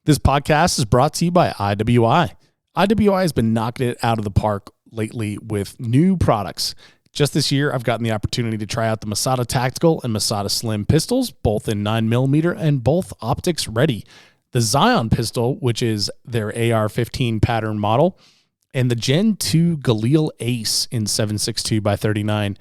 This podcast is brought to you by IWI. IWI has been knocking it out of the park lately with new products. Just this year, I've gotten the opportunity to try out the Masada Tactical and Masada Slim pistols, both in 9mm and both optics ready. The Zion pistol, which is their AR-15 pattern model, and the Gen 2 Galil Ace in 7.62 by 39.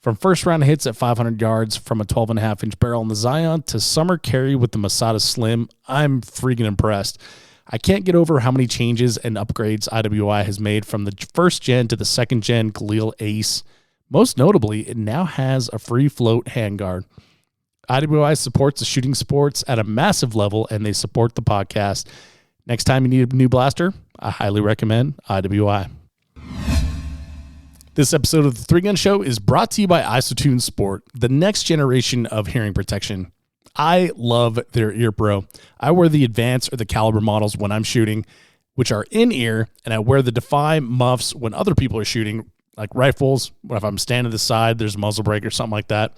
From first round hits at 500 yards from a 12.5-inch barrel in the Zion to summer carry with the Masada Slim, I'm freaking impressed. I can't get over how many changes and upgrades IWI has made from the first gen to the second gen Galil Ace. Most notably, it now has a free float handguard. IWI supports the shooting sports at a massive level, and they support the podcast. Next time you need a new blaster, I highly recommend IWI. This episode of the 3 Gun Show is brought to you by IsoTune Sport, the next generation of hearing protection. I love their Ear Pro. I wear the Advanced or the Caliber models when I'm shooting, which are in-ear, and I wear the Defy muffs when other people are shooting, like rifles. If I'm standing to the side, there's a muzzle brake or something like that.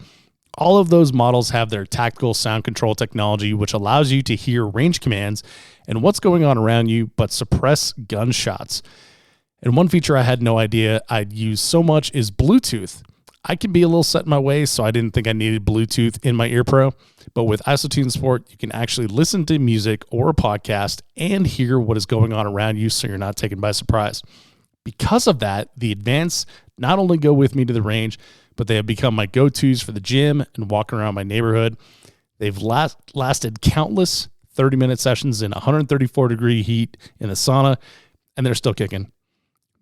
All of those models have their tactical sound control technology, which allows you to hear range commands and what's going on around you, but suppress gunshots. And one feature I had no idea I'd use so much is Bluetooth. I can be a little set in my ways, so I didn't think I needed Bluetooth in my Ear Pro. But with IsoTune Sport, you can actually listen to music or a podcast and hear what is going on around you so you're not taken by surprise. Because of that, the Advanced not only go with me to the range, but they have become my go-tos for the gym and walking around my neighborhood. They've lasted countless 30-minute sessions in 134-degree heat in the sauna, and they're still kicking.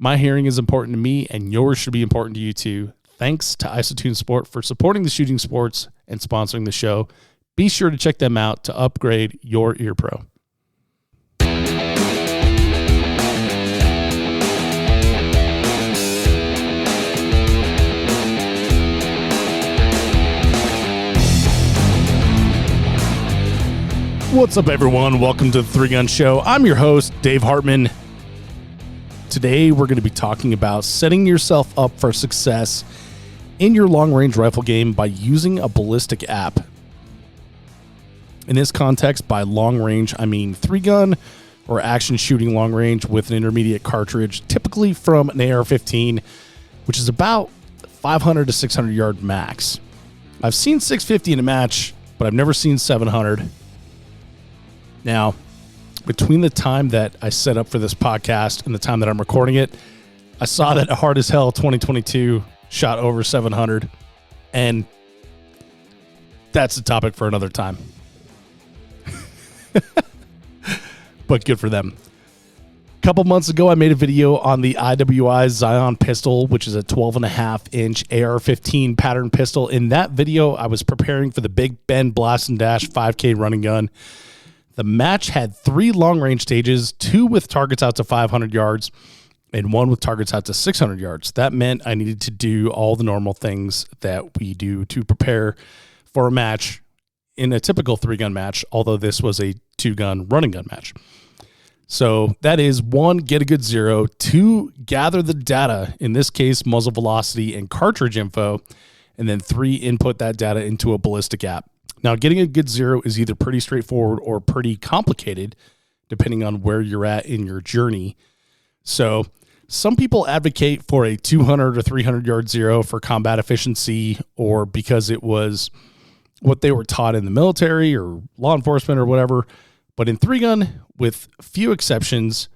My hearing is important to me, and yours should be important to you too. Thanks to IsoTune Sport for supporting the shooting sports and sponsoring the show. Be sure to check them out to upgrade your Ear Pro. What's up, everyone? Welcome to the 3 Gun Show. I'm your host, Dave Hartman. Today, we're going to be talking about setting yourself up for success in your long-range rifle game by using a Ballistic app. In this context, by long-range, I mean 3-gun or action shooting long-range with an intermediate cartridge, typically from an AR-15, which is about 500 to 600 yard max. I've seen 650 in a match, but I've never seen 700. Now, between the time that I set up for this podcast and the time that I'm recording it, I saw that Hard as Hell 2022 shot over 700, and that's a topic for another time. But good for them. A couple months ago, I made a video on the IWI Zion pistol, which is a 12.5-inch AR-15 pattern pistol. In that video, I was preparing for the Big Ben Blast and Dash 5K running gun. The match had 3 long-range stages, 2 with targets out to 500 yards, and 1 with targets out to 600 yards. That meant I needed to do all the normal things that we do to prepare for a match in a typical 3-gun match, although this was a 2-gun running gun match. So that is 1, get a good zero, 2, gather the data, in this case, muzzle velocity and cartridge info, and then 3, input that data into a Ballistic app. Now, getting a good zero is either pretty straightforward or pretty complicated, depending on where you're at in your journey. So some people advocate for a 200 or 300 yard zero for combat efficiency, or because it was what they were taught in the military or law enforcement or whatever. But in 3-gun, with few exceptions,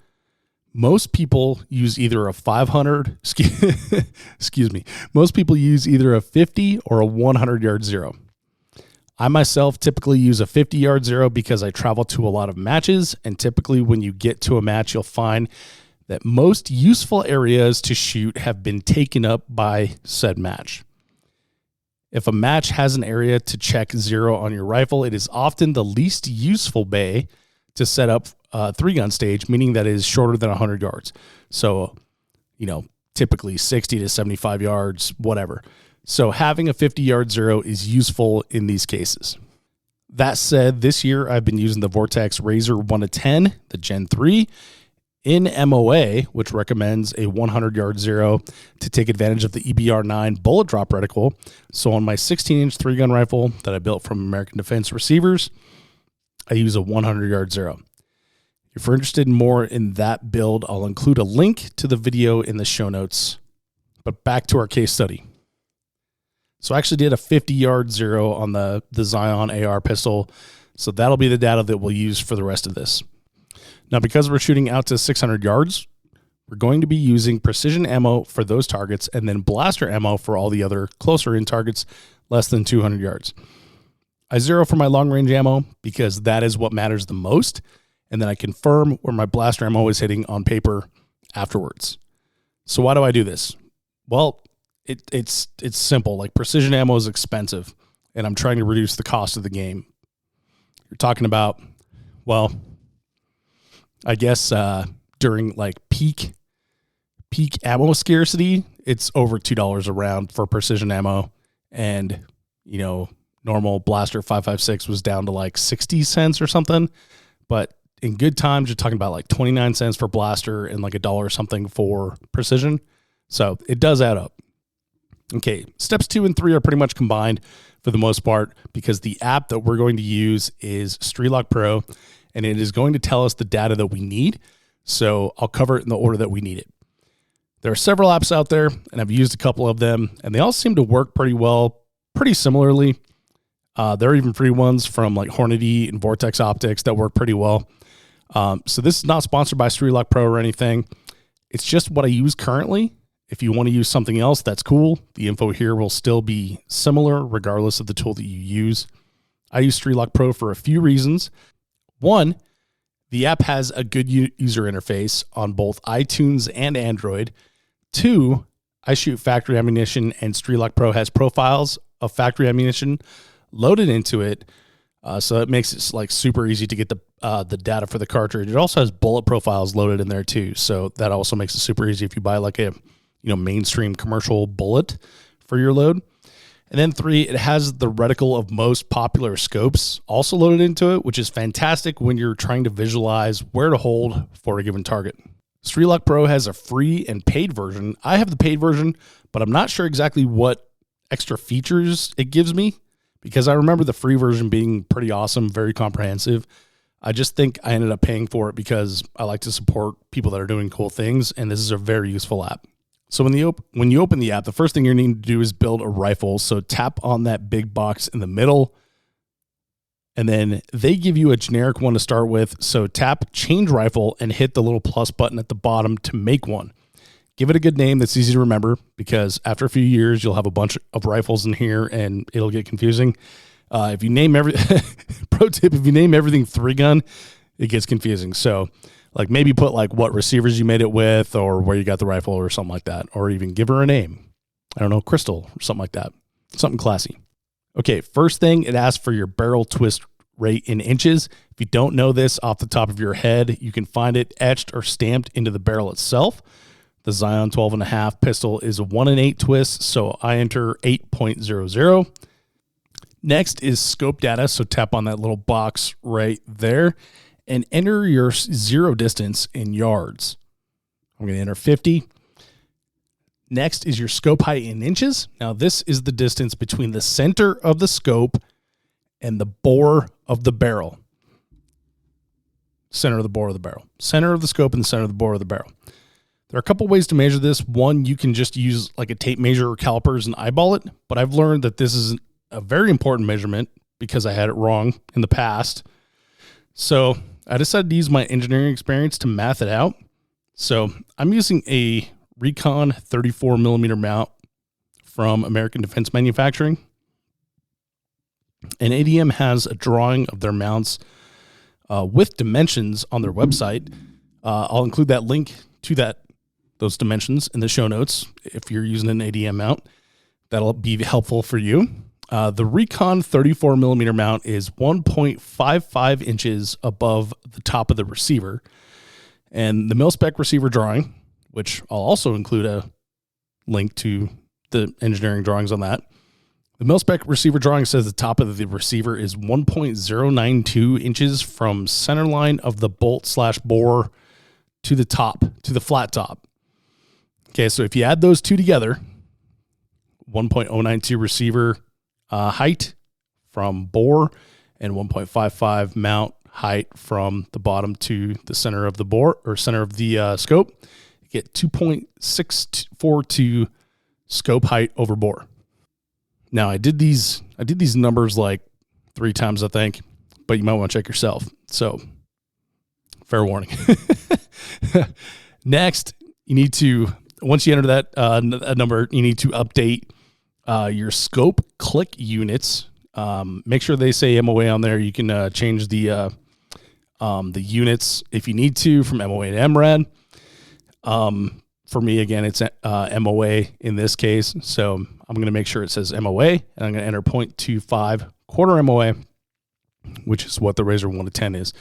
most people use either a 500, excuse me, most people use either a 50 or a 100 yard zero. I myself typically use a 50-yard zero because I travel to a lot of matches, and typically when you get to a match, you'll find that most useful areas to shoot have been taken up by said match. If a match has an area to check zero on your rifle, it is often the least useful bay to set up a 3-gun stage, meaning that it is shorter than 100 yards. So, typically 60 to 75 yards, whatever. So having a 50-yard zero is useful in these cases. That said, this year I've been using the Vortex Razor 1-10, the Gen 3, in MOA, which recommends a 100-yard zero to take advantage of the EBR-9 bullet drop reticle. So on my 16-inch 3-gun rifle that I built from American Defense Receivers, I use a 100-yard zero. If you're interested in more in that build, I'll include a link to the video in the show notes. But back to our case study. So I actually did a 50-yard zero on the Zion AR pistol. So that'll be the data that we'll use for the rest of this. Now, because we're shooting out to 600 yards, we're going to be using precision ammo for those targets and then blaster ammo for all the other closer in targets less than 200 yards. I zero for my long range ammo because that is what matters the most. And then I confirm where my blaster ammo is hitting on paper afterwards. So why do I do this? Well, it's simple. Like, precision ammo is expensive, and I'm trying to reduce the cost of the game. You're talking about, well, I guess during like peak ammo scarcity, it's over $2 a round for precision ammo. And, you know, normal blaster 5.56 was down to like 60 cents or something. But in good times, you're talking about like 29 cents for blaster and like $1 or something for precision. So it does add up. Okay, steps 2 and 3 are pretty much combined for the most part because the app that we're going to use is Streetlock Pro, and it is going to tell us the data that we need. So I'll cover it in the order that we need it. There are several apps out there, and I've used a couple of them, and they all seem to work pretty well, pretty similarly. There are even free ones from like Hornady and Vortex Optics that work pretty well. So this is not sponsored by Streetlock Pro or anything. It's just what I use currently. If you want to use something else, that's cool. The info here will still be similar regardless of the tool that you use. I use Streetlock Pro for a few reasons. One, the app has a good user interface on both iTunes and Android. 2, I shoot factory ammunition, and Streetlock Pro has profiles of factory ammunition loaded into it. So it makes it like super easy to get the data for the cartridge. It also has bullet profiles loaded in there too. So that also makes it super easy if you buy like a mainstream commercial bullet for your load. And then 3, it has the reticle of most popular scopes also loaded into it, which is fantastic when you're trying to visualize where to hold for a given target. Streetlock Pro has a free and paid version. I have the paid version, but I'm not sure exactly what extra features it gives me because I remember the free version being pretty awesome, very comprehensive. I just think I ended up paying for it because I like to support people that are doing cool things, and this is a very useful app. So when you open the app, the first thing you're needing to do is build a rifle. So tap on that big box in the middle, and then they give you a generic one to start with. So tap change rifle and hit the little plus button at the bottom to make one. Give it a good name that's easy to remember because after a few years, you'll have a bunch of rifles in here and it'll get confusing. If you name pro tip, if you name everything 3-gun, it gets confusing. So like maybe put like what receivers you made it with or where you got the rifle or something like that, or even give her a name. I don't know, Crystal or something like that. Something classy. Okay, first thing, it asks for your barrel twist rate in inches. If you don't know this off the top of your head, you can find it etched or stamped into the barrel itself. The Zion 12.5 pistol is a 1 in 8 twist, so I enter 8.00. Next is scope data, so tap on that little box right there and enter your zero distance in yards. I'm going to enter 50. Next is your scope height in inches. Now this is the distance between the center of the scope and the bore of the barrel. Center of the bore of the barrel. Center of the scope and the center of the bore of the barrel. There are a couple ways to measure this. One, you can just use like a tape measure or calipers and eyeball it, but I've learned that this is a very important measurement because I had it wrong in the past. So I decided to use my engineering experience to math it out. So I'm using a Recon 34 millimeter mount from American Defense Manufacturing. And ADM has a drawing of their mounts with dimensions on their website. I'll include that link to those dimensions in the show notes. If you're using an ADM mount, that'll be helpful for you. The Recon 34 millimeter mount is 1.55 inches above the top of the receiver. And the mil-spec receiver drawing, which I'll also include a link to the engineering drawings on that. The mil-spec receiver drawing says the top of the receiver is 1.092 inches from center line of the bolt/bore to the top, to the flat top. Okay, so if you add those two together, 1.092 receiver height from bore and 1.55 mount height from the bottom to the center of the bore or center of the scope. You get 2.642 scope height over bore. Now I did these numbers like 3 times, I think, but you might want to check yourself. So fair warning. Next, you need to, once you enter that number, you need to update your scope click units. Make sure they say MOA on there. You can change the units if you need to from MOA to MRAD. For me, again, it's MOA in this case. So I'm going to make sure it says MOA, and I'm going to enter 0.25 quarter MOA, which is what the Razor 1 to 10 is.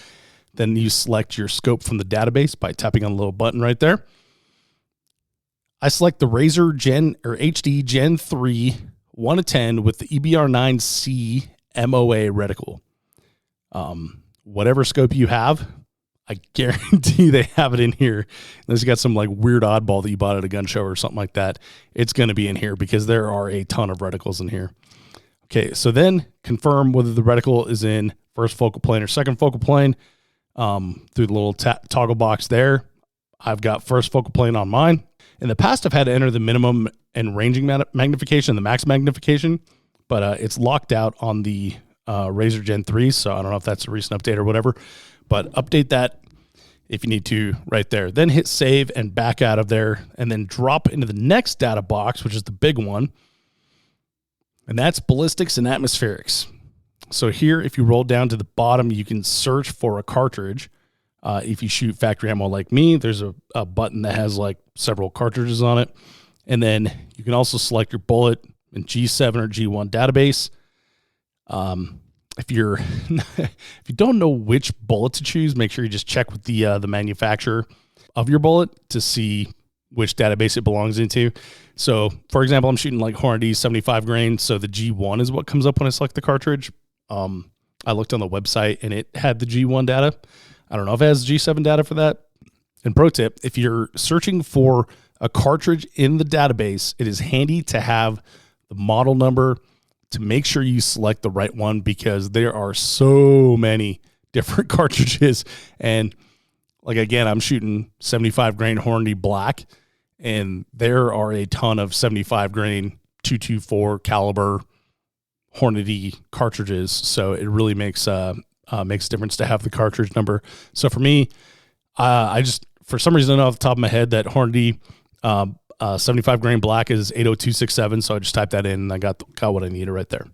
Then you select your scope from the database by tapping on the little button right there. I select the Razor HD Gen 3 1 to 10 with the EBR9C MOA reticle. Whatever scope you have, I guarantee they have it in here. Unless you got some like weird oddball that you bought at a gun show or something like that, it's going to be in here because there are a ton of reticles in here. Okay, so then confirm whether the reticle is in first focal plane or second focal plane through the little toggle box there. I've got first focal plane on mine. In the past, I've had to enter the minimum and ranging magnification, the max magnification, but it's locked out on the Razor Gen 3, so I don't know if that's a recent update or whatever, but update that if you need to right there. Then hit save and back out of there, and then drop into the next data box, which is the big one, and that's ballistics and atmospherics. So here, if you roll down to the bottom, you can search for a cartridge. If you shoot factory ammo like me, there's a button that has like several cartridges on it. And then you can also select your bullet in G7 or G1 database. If you don't know which bullet to choose, make sure you just check with the manufacturer of your bullet to see which database it belongs into. So, for example, I'm shooting like Hornady 75 grain, so the G1 is what comes up when I select the cartridge. I looked on the website and it had the G1 data. I don't know if it has G7 data for that. And pro tip, if you're searching for a cartridge in the database, it is handy to have the model number to make sure you select the right one, because there are so many different cartridges. And like, again, I'm shooting 75 grain Hornady black, and there are a ton of 75 grain 224 caliber Hornady cartridges. So it really makes a difference to have the cartridge number. So for me, I just, for some reason, I know off the top of my head that Hornady 75 grain black is 80267. So I just typed that in and I got what I needed right there.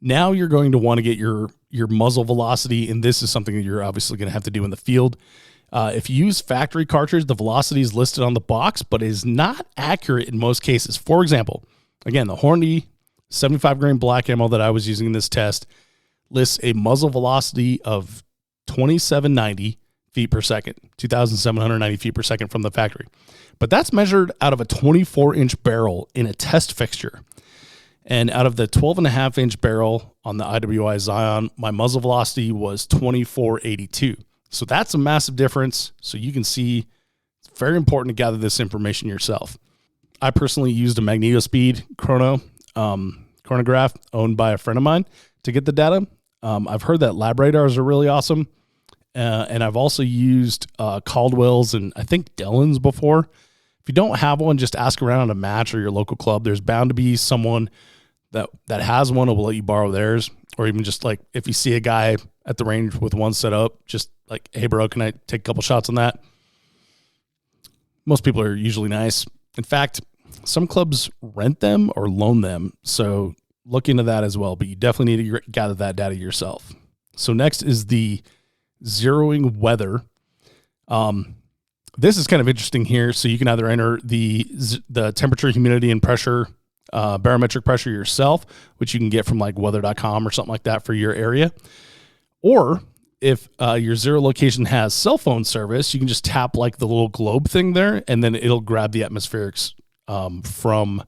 Now you're going to want to get your muzzle velocity, and this is something that you're obviously going to have to do in the field. If you use factory cartridge, the velocity is listed on the box, but is not accurate in most cases. For example, again, the Hornady 75 grain black ammo that I was using in this test lists a muzzle velocity of 2790 feet per second, 2,790 feet per second from the factory. But that's measured out of a 24-inch barrel in a test fixture. And out of the 12.5-inch barrel on the IWI Zion, my muzzle velocity was 2482. So that's a massive difference. So you can see it's very important to gather this information yourself. I personally used a MagnetoSpeed chronograph owned by a friend of mine to get the data. I've heard that lab radars are really awesome. And I've also used Caldwell's and I think Dillon's before. If you don't have one, just ask around at a match or your local club. There's bound to be someone that has one who will let you borrow theirs. Or even just like if you see a guy at the range with one set up, just like, hey bro, can I take a couple shots on that? Most people are usually nice. In fact, some clubs rent them or loan them. So look into that as well, but you definitely need to gather that data yourself. So next is the zeroing weather. This is kind of interesting here. So you can either enter the temperature, humidity, and pressure, barometric pressure yourself, which you can get from like weather.com or something like that for your area. Or if your zero location has cell phone service, you can just tap like the little globe thing there, and then it'll grab the atmospherics from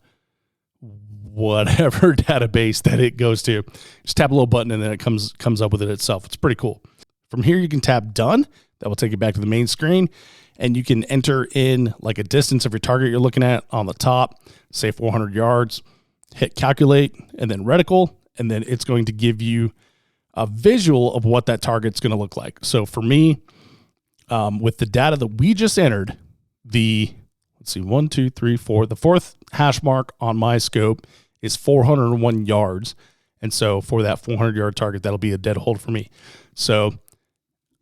whatever database that it goes to. Just tap a little button and then it comes up with it itself. It's pretty cool. From here, you can tap done. That will take you back to the main screen, and you can enter in like a distance of your target you're looking at on the top, say 400 yards, hit calculate, and then reticle, and then it's going to give you a visual of what that target's going to look like. So for me, with the data that we just entered, the 1, 2, 3, 4, the fourth hash mark on my scope is 401 yards. And so for that 400-yard target, that'll be a dead hold for me. So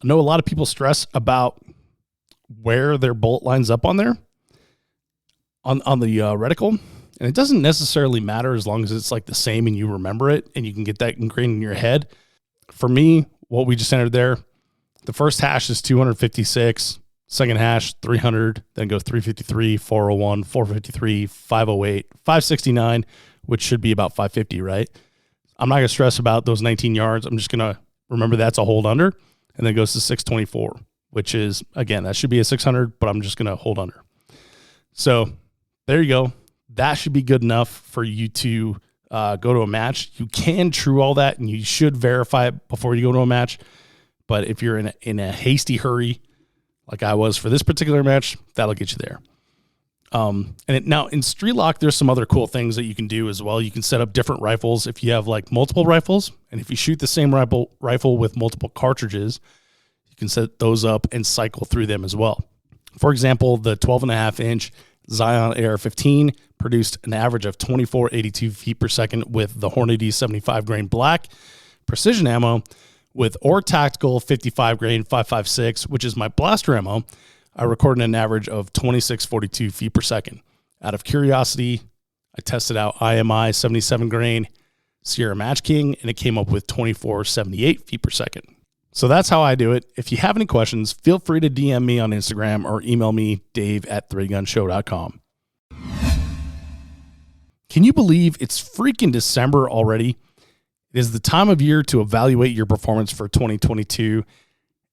I know a lot of people stress about where their bolt lines up on there, on the reticle. And it doesn't necessarily matter as long as it's like the same and you remember it and you can get that ingrained in your head. For me, what we just entered there, the first hash is 256, second hash 300, then goes 353, 401, 453, 508, 569, which should be about 550, right? I'm not going to stress about those 19 yards. I'm just going to remember that's a hold under, and then it goes to 624, which is, again, that should be a 600, but I'm just going to hold under. So there you go. That should be good enough for you to go to a match. You can true all that, and you should verify it before you go to a match. But if you're in a hasty hurry, like I was for this particular match, that'll get you there. Now in Street Lock, there's some other cool things that you can do as well. You can set up different rifles if you have like multiple rifles, and if you shoot the same rifle with multiple cartridges, you can set those up and cycle through them as well. For example, the 12.5-inch Zion AR-15 produced an average of 2482 feet per second with the Hornady 75 grain black precision ammo, with or tactical 55 grain 5.56, which is my blaster ammo. I recorded an average of 2642 feet per second. Out of curiosity, I tested out IMI 77 grain Sierra Match King, and it came up with 2478 feet per second. So that's how I do it. If you have any questions, feel free to DM me on Instagram or email me, dave@3gunshow.com. Can you believe it's freaking December already? It is the time of year to evaluate your performance for 2022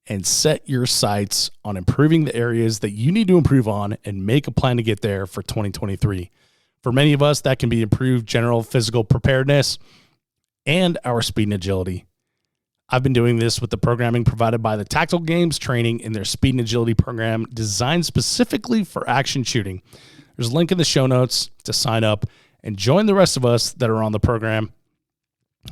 and set your sights on improving the areas that you need to improve on and make a plan to get there for 2023. For many of us, that can be improved general physical preparedness and our speed and agility. I've been doing this with the programming provided by the Tactical Games Training in their Speed and Agility program designed specifically for action shooting. There's a link in the show notes to sign up and join the rest of us that are on the program.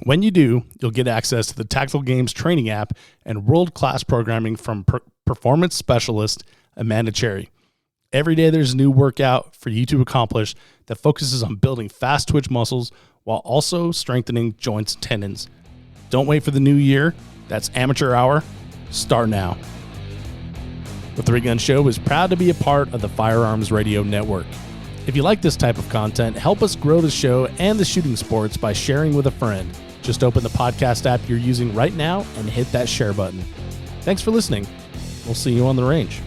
When you do, you'll get access to the Tactical Games Training app and world-class programming from performance specialist Amanda Cherry. Every day there's a new workout for you to accomplish that focuses on building fast twitch muscles while also strengthening joints and tendons. Don't wait for the new year. That's amateur hour. Start now. The 3 Gun Show is proud to be a part of the Firearms Radio Network. If you like this type of content, help us grow the show and the shooting sports by sharing with a friend. Just open the podcast app you're using right now and hit that share button. Thanks for listening. We'll see you on the range.